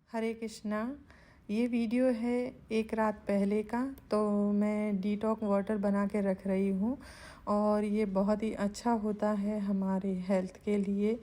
हरे कृष्णा। ये वीडियो है एक रात पहले का। तो मैं डिटॉक्स वाटर बना के रख रही हूँ और ये बहुत ही अच्छा होता है हमारे हेल्थ के लिए।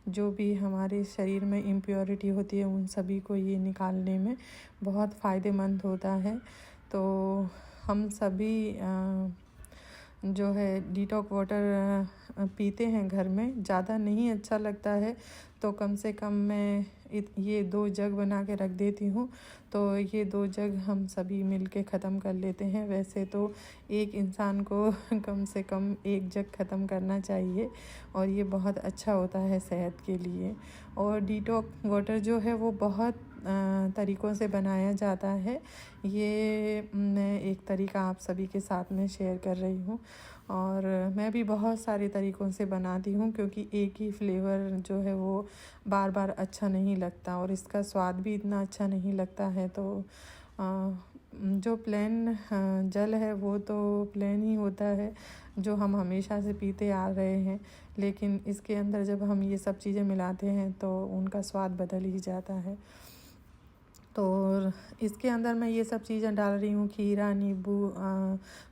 जो भी हमारे शरीर में इम्प्योरिटी होती है उन सभी को ये निकालने में बहुत फ़ायदेमंद होता है। तो हम सभी जो है डिटॉक्स वाटर पीते हैं घर में। ज़्यादा नहीं अच्छा लगता है तो कम से कम मैं ये 2 जग बना के रख देती हूँ। तो ये 2 जग हम सभी मिल के ख़त्म कर लेते हैं। वैसे तो एक इंसान को कम से कम 1 जग ख़त्म करना चाहिए और ये बहुत अच्छा होता है सेहत के लिए। और डिटॉक्स वाटर जो है वो बहुत तरीक़ों से बनाया जाता है। ये मैं एक तरीका आप सभी के साथ में शेयर कर रही हूँ और मैं भी बहुत सारे तरीक़ों से बनाती हूँ क्योंकि एक ही फ्लेवर जो है वो बार बार अच्छा नहीं लगता और इसका स्वाद भी इतना अच्छा नहीं लगता है। तो जो प्लेन जल है वो तो प्लेन ही होता है जो हम हमेशा से पीते आ रहे हैं, लेकिन इसके अंदर जब हम ये सब चीज़ें मिलाते हैं तो उनका स्वाद बदल ही जाता है। तो इसके अंदर मैं ये सब चीज़ें डाल रही हूँ, खीरा, नींबू,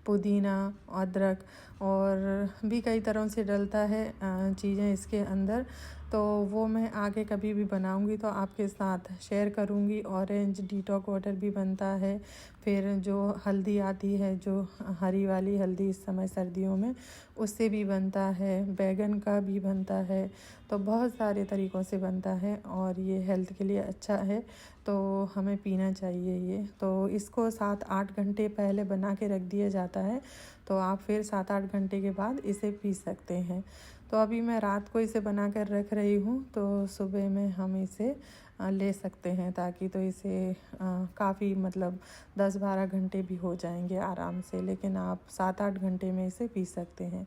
पुदीना, अदरक और भी कई तरह से डलता है चीज़ें इसके अंदर। तो वो मैं आगे कभी भी बनाऊँगी तो आपके साथ शेयर करूँगी। ऑरेंज डिटॉक्स वाटर भी बनता है। फिर जो हल्दी आती है, जो हरी वाली हल्दी इस समय सर्दियों में, उससे भी बनता है। बैगन का भी बनता है। तो बहुत सारे तरीक़ों से बनता है और ये हेल्थ के लिए अच्छा है तो हमें पीना चाहिए ये। तो इसको 7-8 घंटे पहले बना के रख दिया जाता है तो आप फिर 7-8 घंटे के बाद इसे पी सकते हैं। तो अभी मैं रात को इसे बना कर रख रही हूँ तो सुबह में हम इसे ले सकते हैं, ताकि तो इसे काफ़ी मतलब 10-12 घंटे भी हो जाएंगे आराम से, लेकिन आप 7-8 घंटे में इसे पी सकते हैं।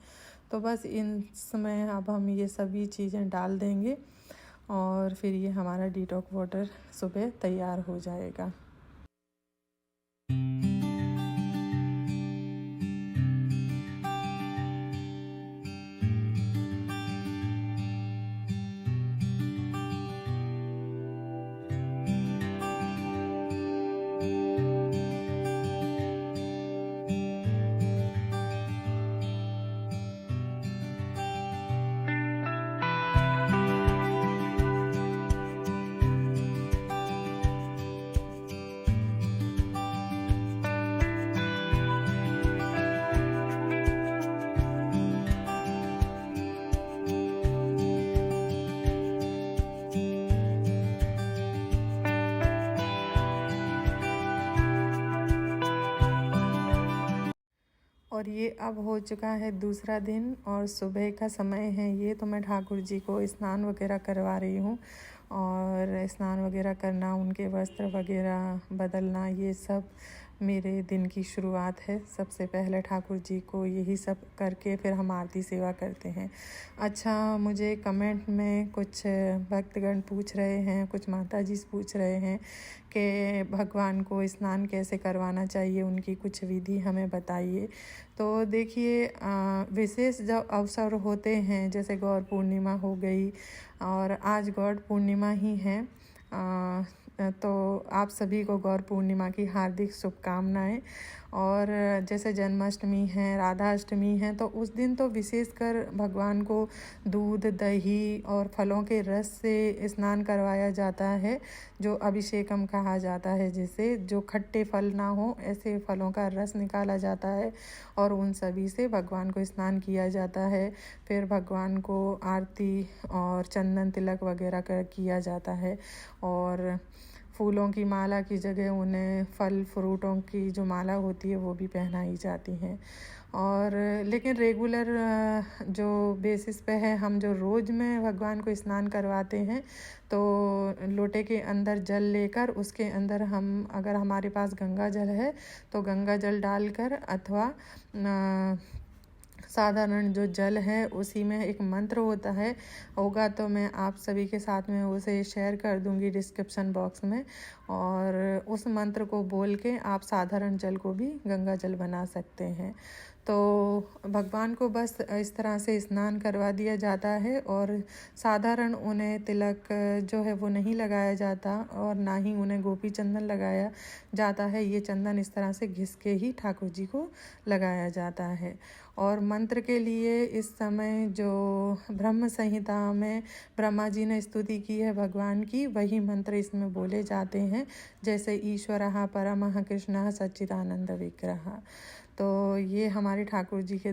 तो बस इन समय अब हम ये सभी चीज़ें डाल देंगे और फिर ये हमारा डिटॉक्स वाटर सुबह तैयार हो जाएगा। और ये अब हो चुका है दूसरा दिन और सुबह का समय है। ये तो मैं ठाकुर जी को स्नान वगैरह करवा रही हूँ और स्नान वगैरह करना, उनके वस्त्र वगैरह बदलना, ये सब मेरे दिन की शुरुआत है। सबसे पहले ठाकुर जी को यही सब करके फिर हम आरती सेवा करते हैं। अच्छा, मुझे कमेंट में कुछ भक्तगण पूछ रहे हैं, कुछ माता जी पूछ रहे हैं कि भगवान को स्नान कैसे करवाना चाहिए, उनकी कुछ विधि हमें बताइए। तो देखिए, विशेष जब अवसर होते हैं जैसे गौर पूर्णिमा हो गई और आज गौर पूर्णिमा ही है, तो आप सभी को गौर पूर्णिमा की हार्दिक शुभकामनाएं। और जैसे जन्माष्टमी है, राधा अष्टमी है, तो उस दिन तो विशेषकर भगवान को दूध, दही और फलों के रस से स्नान करवाया जाता है, जो अभिषेकम कहा जाता है। जिसे जो खट्टे फल ना हो ऐसे फलों का रस निकाला जाता है और उन सभी से भगवान को स्नान किया जाता है। फिर भगवान को आरती और चंदन तिलक वगैरह किया जाता है और फूलों की माला की जगह उन्हें फल फ्रूटों की जो माला होती है वो भी पहनाई जाती हैं। और लेकिन रेगुलर जो बेसिस पे है, हम जो रोज़ में भगवान को स्नान करवाते हैं तो लोटे के अंदर जल लेकर उसके अंदर हम, अगर हमारे पास गंगा जल है तो गंगा जल डालकर, अथवा साधारण जो जल है उसी में एक मंत्र होगा तो मैं आप सभी के साथ में उसे शेयर कर दूंगी डिस्क्रिप्शन बॉक्स में। और उस मंत्र को बोल के आप साधारण जल को भी गंगा जल बना सकते हैं। तो भगवान को बस इस तरह से स्नान करवा दिया जाता है और साधारण उन्हें तिलक जो है वो नहीं लगाया जाता और ना ही उन्हें गोपी चंदन लगाया जाता है। ये चंदन इस तरह से घिस के ही ठाकुर जी को लगाया जाता है। और मंत्र के लिए इस समय जो ब्रह्म संहिता में ब्रह्मा जी ने स्तुति की है भगवान की, वही मंत्र इसमें बोले जाते हैं, जैसे ईश्वरः परमः कृष्णः सच्चिदानंद विग्रह। तो ये हमारे ठाकुर जी के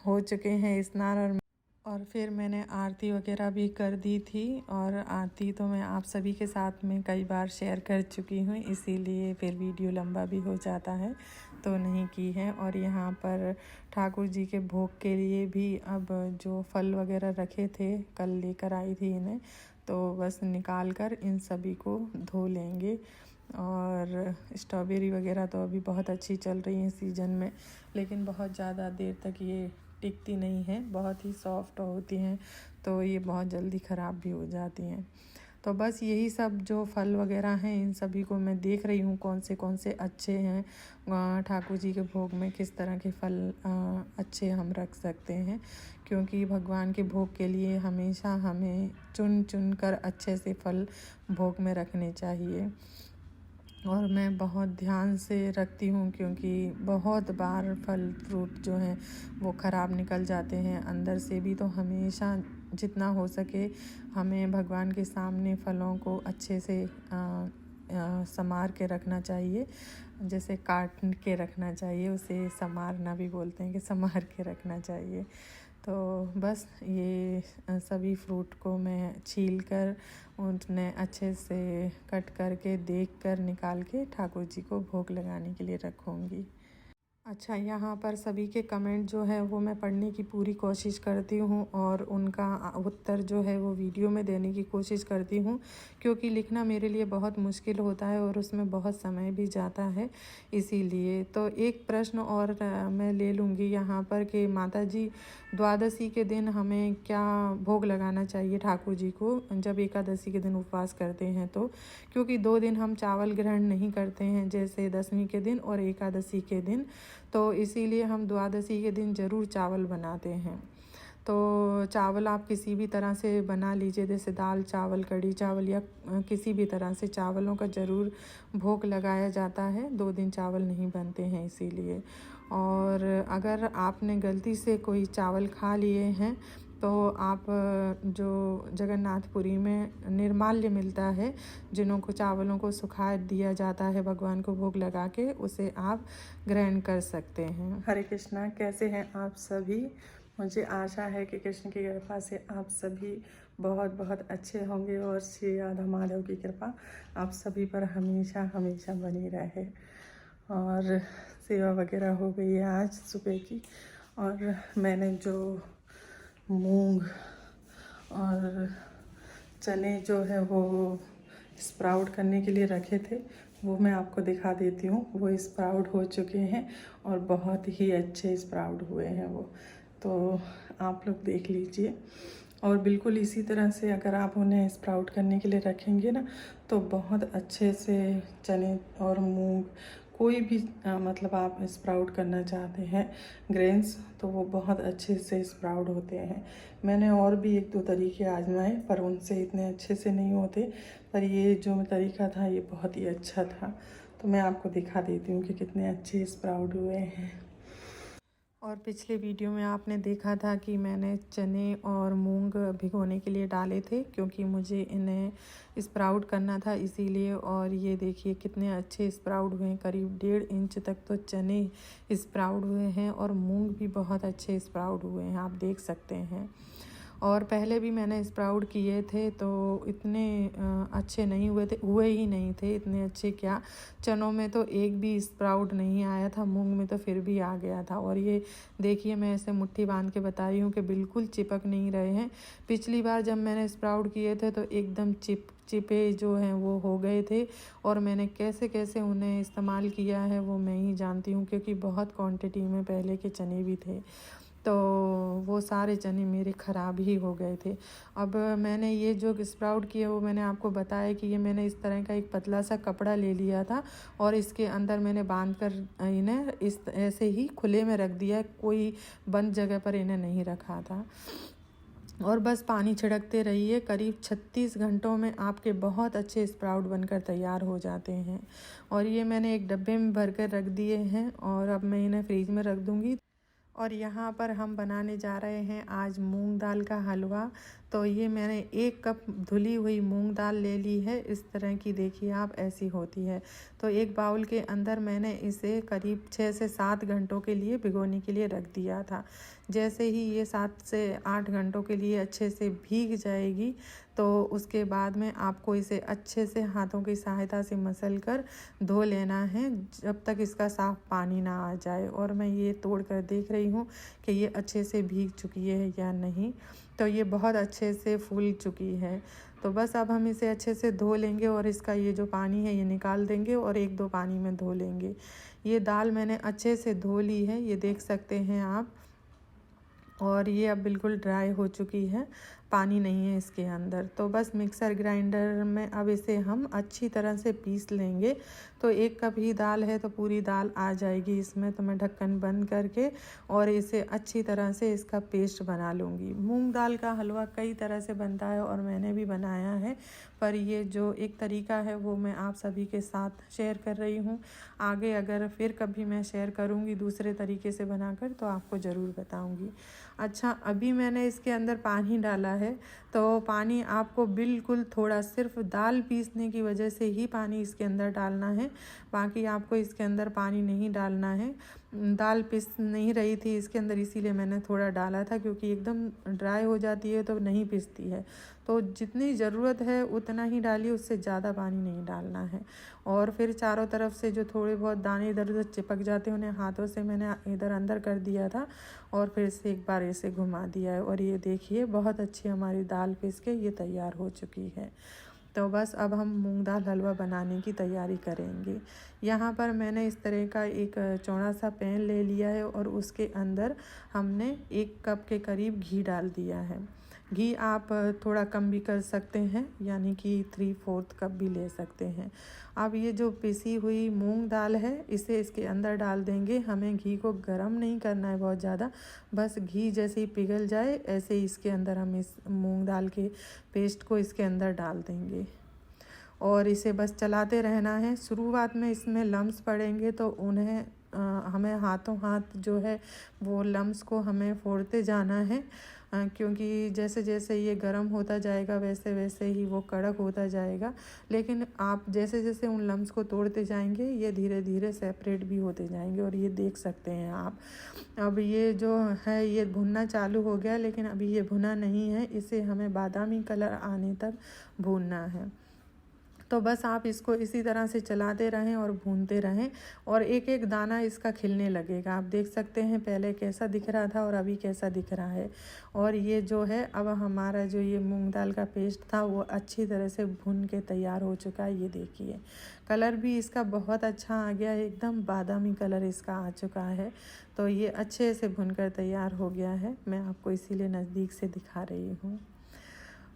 हो चुके हैं स्नान। और फिर मैंने आरती वगैरह भी कर दी थी, और आरती तो मैं आप सभी के साथ में कई बार शेयर कर चुकी हूँ, इसीलिए फिर वीडियो लंबा भी हो जाता है तो नहीं की है। और यहाँ पर ठाकुर जी के भोग के लिए भी अब जो फल वगैरह रखे थे, कल लेकर आई थी इन्हें, तो बस निकाल कर इन सभी को धो लेंगे। और स्ट्रॉबेरी वगैरह तो अभी बहुत अच्छी चल रही हैं सीज़न में, लेकिन बहुत ज़्यादा देर तक ये टिकती नहीं है, बहुत ही सॉफ्ट होती हैं, तो ये बहुत जल्दी ख़राब भी हो जाती हैं। तो बस यही सब जो फल वगैरह हैं, इन सभी को मैं देख रही हूँ कौन से अच्छे हैं। ठाकुर जी के भोग में किस तरह के फल अच्छे हम रख सकते हैं, क्योंकि भगवान के भोग के लिए हमेशा हमें चुन चुन कर अच्छे से फल भोग में रखने चाहिए। और मैं बहुत ध्यान से रखती हूँ, क्योंकि बहुत बार फल फ्रूट जो हैं वो ख़राब निकल जाते हैं अंदर से भी। तो हमेशा जितना हो सके हमें भगवान के सामने फलों को अच्छे से संवार के रखना चाहिए, जैसे काट के रखना चाहिए, उसे संवारना भी बोलते हैं कि संवार के रखना चाहिए। तो बस ये सभी फ्रूट को मैं छील कर उन्हें अच्छे से कट करके देख कर निकाल के ठाकुर जी को भोग लगाने के लिए रखूँगी। अच्छा, यहाँ पर सभी के कमेंट जो है वो मैं पढ़ने की पूरी कोशिश करती हूँ, और उनका उत्तर जो है वो वीडियो में देने की कोशिश करती हूँ, क्योंकि लिखना मेरे लिए बहुत मुश्किल होता है और उसमें बहुत समय भी जाता है, इसीलिए। तो एक प्रश्न और मैं ले लूँगी यहाँ पर कि माता जी, द्वादशी के दिन हमें क्या भोग लगाना चाहिए ठाकुर जी को, जब एकादशी के दिन उपवास करते हैं तो? क्योंकि 2 दिन हम चावल ग्रहण नहीं करते हैं, जैसे दशमी के दिन और एकादशी के दिन, तो इसीलिए हम द्वादशी के दिन ज़रूर चावल बनाते हैं। तो चावल आप किसी भी तरह से बना लीजिए, जैसे दाल चावल, कढ़ी चावल, या किसी भी तरह से चावलों का ज़रूर भोग लगाया जाता है। 2 दिन चावल नहीं बनते हैं इसीलिए। और अगर आपने गलती से कोई चावल खा लिए हैं, तो आप जो जगन्नाथपुरी में निर्माल्य मिलता है, जिन्हों को चावलों को सुखा दिया जाता है भगवान को भोग लगा के, उसे आप ग्रहण कर सकते हैं। हरे कृष्णा, कैसे हैं आप सभी? मुझे आशा है कि कृष्ण की कृपा से आप सभी बहुत बहुत अच्छे होंगे, और श्री राधा माधव की कृपा आप सभी पर हमेशा हमेशा बनी रहे। और सेवा वगैरह हो गई है आज सुबह की, और मैंने जो मूंग और चने जो है वो स्प्राउट करने के लिए रखे थे, वो मैं आपको दिखा देती हूँ। वो स्प्राउट हो चुके हैं और बहुत ही अच्छे स्प्राउट हुए हैं वो, तो आप लोग देख लीजिए। और बिल्कुल इसी तरह से अगर आप उन्हें स्प्राउट करने के लिए रखेंगे ना, तो बहुत अच्छे से चने और मूंग, कोई भी मतलब आप स्प्राउट करना चाहते हैं ग्रेन्स, तो वो बहुत अच्छे से स्प्राउट होते हैं। मैंने और भी 1-2 तरीके आजमाए, पर उनसे इतने अच्छे से नहीं होते, पर ये जो तरीका था ये बहुत ही अच्छा था। तो मैं आपको दिखा देती हूँ कि कितने अच्छे स्प्राउट हुए हैं। और पिछले वीडियो में आपने देखा था कि मैंने चने और मूंग भिगोने के लिए डाले थे, क्योंकि मुझे इन्हें स्प्राउट करना था इसीलिए। और ये देखिए कितने अच्छे स्प्राउट हुए हैं, करीब 1.5 इंच तक तो चने स्प्राउट हुए हैं, और मूंग भी बहुत अच्छे स्प्राउट हुए हैं, आप देख सकते हैं। और पहले भी मैंने स्प्राउट किए थे तो इतने अच्छे नहीं हुए थे, हुए ही नहीं थे इतने अच्छे। क्या, चनों में तो एक भी स्प्राउट नहीं आया था, मूंग में तो फिर भी आ गया था। और ये देखिए, मैं ऐसे मुट्ठी बांध के बता रही हूँ कि बिल्कुल चिपक नहीं रहे हैं। पिछली बार जब मैंने स्प्राउट किए थे तो एकदम चिपे जो हैं वो हो गए थे, और मैंने कैसे कैसे उन्हें इस्तेमाल किया है वो मैं ही जानती हूँ, क्योंकि बहुत क्वांटिटी में पहले के चने भी थे। तो वो सारे चने मेरे ख़राब ही हो गए थे। अब मैंने ये जो स्प्राउट किए वो मैंने आपको बताया कि ये मैंने इस तरह का एक पतला सा कपड़ा ले लिया था और इसके अंदर मैंने बांध कर इन्हें इस ऐसे ही खुले में रख दिया, कोई बंद जगह पर इन्हें नहीं रखा था। और बस पानी छिड़कते रहिए। करीब 36 घंटों में आपके बहुत अच्छे स्प्राउट बनकर तैयार हो जाते हैं। और ये मैंने एक डब्बे में भर कर रख दिए हैं और अब मैं इन्हें फ्रीज में रख दूँगी। और यहाँ पर हम बनाने जा रहे हैं आज मूंग दाल का हलवा। तो ये मैंने 1 कप धुली हुई मूंग दाल ले ली है, इस तरह की देखिए आप, ऐसी होती है। तो एक बाउल के अंदर मैंने इसे करीब 6 से 7 घंटों के लिए भिगोने के लिए रख दिया था। जैसे ही ये 7 से 8 घंटों के लिए अच्छे से भीग जाएगी तो उसके बाद में आपको इसे अच्छे से हाथों की सहायता से मसल कर धो लेना है जब तक इसका साफ पानी ना आ जाए। और मैं ये तोड़ कर देख रही हूँ कि ये अच्छे से भीग चुकी है या नहीं। तो ये बहुत अच्छे से फूल चुकी है। तो बस अब हम इसे अच्छे से धो लेंगे और इसका ये जो पानी है ये निकाल देंगे और 1-2 पानी में धो लेंगे। ये दाल मैंने अच्छे से धो ली है, ये देख सकते हैं आप। और ये अब बिल्कुल ड्राई हो चुकी है, पानी नहीं है इसके अंदर। तो बस मिक्सर ग्राइंडर में अब इसे हम अच्छी तरह से पीस लेंगे। तो 1 कप ही दाल है तो पूरी दाल आ जाएगी इसमें। तो मैं ढक्कन बंद करके और इसे अच्छी तरह से इसका पेस्ट बना लूँगी। मूंग दाल का हलवा कई तरह से बनता है और मैंने भी बनाया है, पर ये जो एक तरीका है वो मैं आप सभी के साथ शेयर कर रही हूँ। आगे अगर फिर कभी मैं शेयर करूँगी दूसरे तरीके से बनाकर तो आपको ज़रूर बताऊँगी। अच्छा, अभी मैंने इसके अंदर पानी डाला है। तो पानी आपको बिल्कुल थोड़ा, सिर्फ दाल पीसने की वजह से ही पानी इसके अंदर डालना है, बाकी आपको इसके अंदर पानी नहीं डालना है। दाल पिस नहीं रही थी इसके अंदर, इसीलिए मैंने थोड़ा डाला था, क्योंकि एकदम ड्राई हो जाती है तो नहीं पिसती है। तो जितनी ज़रूरत है उतना ही डालिए, उससे ज़्यादा पानी नहीं डालना है। और फिर चारों तरफ से जो थोड़े बहुत दाने इधर उधर चिपक जाते हैं उन्हें हाथों से मैंने इधर अंदर कर दिया था और फिर से एक बार ऐसे घुमा दिया है। और ये देखिए बहुत अच्छी हमारी दाल पिस के ये तैयार हो चुकी है। तो बस अब हम मूंग दाल हलवा बनाने की तैयारी करेंगे। यहाँ पर मैंने इस तरह का एक चौड़ा सा पैन ले लिया है और उसके अंदर हमने 1 कप के करीब घी डाल दिया है। घी आप थोड़ा कम भी कर सकते हैं, यानी कि 3/4 कप भी ले सकते हैं। अब ये जो पिसी हुई मूंग दाल है इसे इसके अंदर डाल देंगे। हमें घी को गरम नहीं करना है बहुत ज़्यादा, बस घी जैसे ही पिघल जाए ऐसे ही इसके अंदर हम इस मूंग दाल के पेस्ट को इसके अंदर डाल देंगे और इसे बस चलाते रहना है। शुरुआत में इसमें लम्स पड़ेंगे तो उन्हें हमें हाथों हाथ जो है वो लम्स को हमें फोड़ते जाना है, क्योंकि जैसे जैसे ये गर्म होता जाएगा वैसे वैसे ही वो कड़क होता जाएगा। लेकिन आप जैसे जैसे उन लम्स को तोड़ते जाएंगे ये धीरे धीरे सेपरेट भी होते जाएंगे। और ये देख सकते हैं आप, अब ये जो है ये भुनना चालू हो गया, लेकिन अभी ये भुना नहीं है, इसे हमें बादामी कलर आने तक भूनना है। तो बस आप इसको इसी तरह से चलाते रहें और भूनते रहें और एक एक दाना इसका खिलने लगेगा। आप देख सकते हैं पहले कैसा दिख रहा था और अभी कैसा दिख रहा है। और ये जो है अब हमारा जो ये मूंग दाल का पेस्ट था वो अच्छी तरह से भून के तैयार हो चुका है। ये देखिए कलर भी इसका बहुत अच्छा आ गया है, एकदम बादामी कलर इसका आ चुका है। तो ये अच्छे से भुनकर तैयार हो गया है, मैं आपको इसीलिए नज़दीक से दिखा रही हूँ।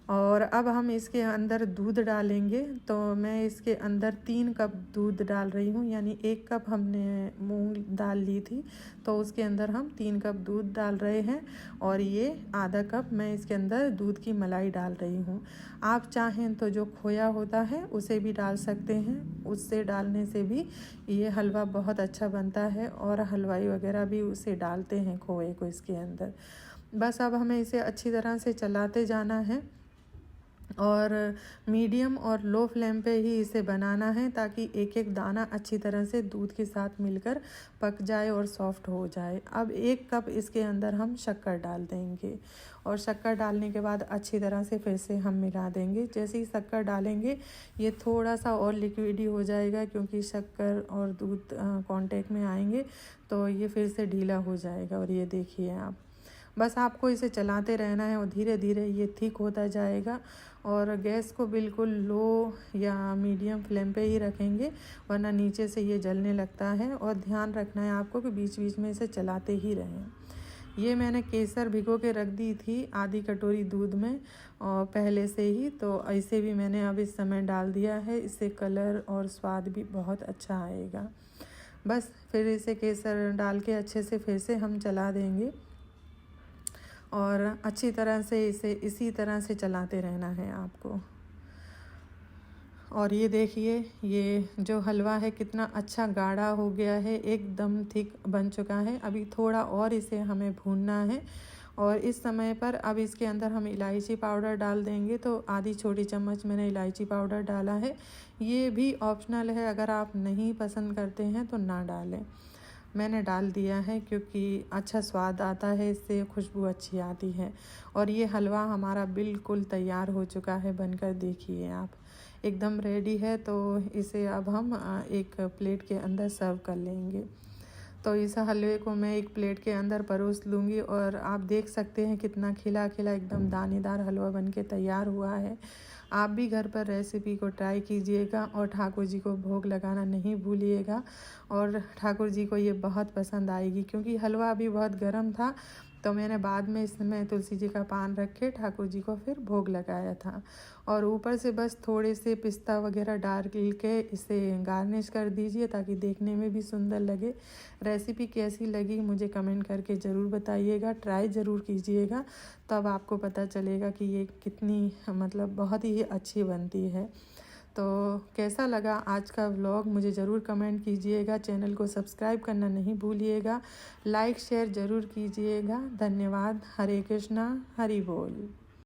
और अब हम इसके अंदर दूध डालेंगे। तो मैं इसके अंदर 3 कप दूध डाल रही हूँ, यानी 1 कप हमने मूंग दाल ली थी तो उसके अंदर हम 3 कप दूध डाल रहे हैं। और ये आधा कप मैं इसके अंदर दूध की मलाई डाल रही हूँ। आप चाहें तो जो खोया होता है उसे भी डाल सकते हैं, उससे डालने से भी ये हलवा बहुत अच्छा बनता है और हलवाई वगैरह भी उसे डालते हैं खोए को इसके अंदर। बस अब हमें इसे अच्छी तरह से चलाते जाना है और मीडियम और लो फ्लेम पे ही इसे बनाना है, ताकि एक एक दाना अच्छी तरह से दूध के साथ मिलकर पक जाए और सॉफ्ट हो जाए। अब 1 कप इसके अंदर हम शक्कर डाल देंगे और शक्कर डालने के बाद अच्छी तरह से फिर से हम मिला देंगे। जैसे ही शक्कर डालेंगे ये थोड़ा सा और लिक्विडी हो जाएगा, क्योंकि शक्कर और दूध कांटेक्ट में आएंगे तो ये फिर से ढीला हो जाएगा। और ये देखिए आप, बस आपको इसे चलाते रहना है और धीरे धीरे ये थिक होता जाएगा। और गैस को बिल्कुल लो या मीडियम फ्लेम पे ही रखेंगे, वरना नीचे से ये जलने लगता है। और ध्यान रखना है आपको कि बीच बीच में इसे चलाते ही रहें। ये मैंने केसर भिगो के रख दी थी आधी कटोरी दूध में और पहले से ही, तो ऐसे भी मैंने अब इस समय डाल दिया है। इससे कलर और स्वाद भी बहुत अच्छा आएगा। बस फिर इसे केसर डाल के अच्छे से फिर से हम चला देंगे और अच्छी तरह से इसे इसी तरह से चलाते रहना है आपको। और ये देखिए, ये जो हलवा है कितना अच्छा गाढ़ा हो गया है, एकदम थिक बन चुका है। अभी थोड़ा और इसे हमें भूनना है और इस समय पर अब इसके अंदर हम इलायची पाउडर डाल देंगे। तो आधी छोटी चम्मच मैंने इलायची पाउडर डाला है। ये भी ऑप्शनल है, अगर आप नहीं पसंद करते हैं तो ना डालें। मैंने डाल दिया है क्योंकि अच्छा स्वाद आता है, इससे खुशबू अच्छी आती है। और ये हलवा हमारा बिल्कुल तैयार हो चुका है बनकर, देखिए आप, एकदम रेडी है। तो इसे अब हम एक प्लेट के अंदर सर्व कर लेंगे। तो इस हलवे को मैं एक प्लेट के अंदर परोस लूँगी और आप देख सकते हैं कितना खिला खिला एकदम दानेदार हलवा बनके तैयार हुआ है। आप भी घर पर रेसिपी को ट्राई कीजिएगा और ठाकुर जी को भोग लगाना नहीं भूलिएगा। और ठाकुर जी को ये बहुत पसंद आएगी, क्योंकि हलवा अभी बहुत गर्म था तो मैंने बाद में इसमें तुलसी जी का पान रख के ठाकुर जी को फिर भोग लगाया था। और ऊपर से बस थोड़े से पिस्ता वगैरह डाल के इसे गार्निश कर दीजिए ताकि देखने में भी सुंदर लगे। रेसिपी कैसी लगी मुझे कमेंट करके ज़रूर बताइएगा, ट्राई ज़रूर कीजिएगा, तब आपको पता चलेगा कि ये कितनी मतलब बहुत ही अच्छी बनती है। तो कैसा लगा आज का व्लॉग मुझे ज़रूर कमेंट कीजिएगा। चैनल को सब्सक्राइब करना नहीं भूलिएगा, लाइक शेयर ज़रूर कीजिएगा। धन्यवाद। हरे कृष्णा, हरि बोल।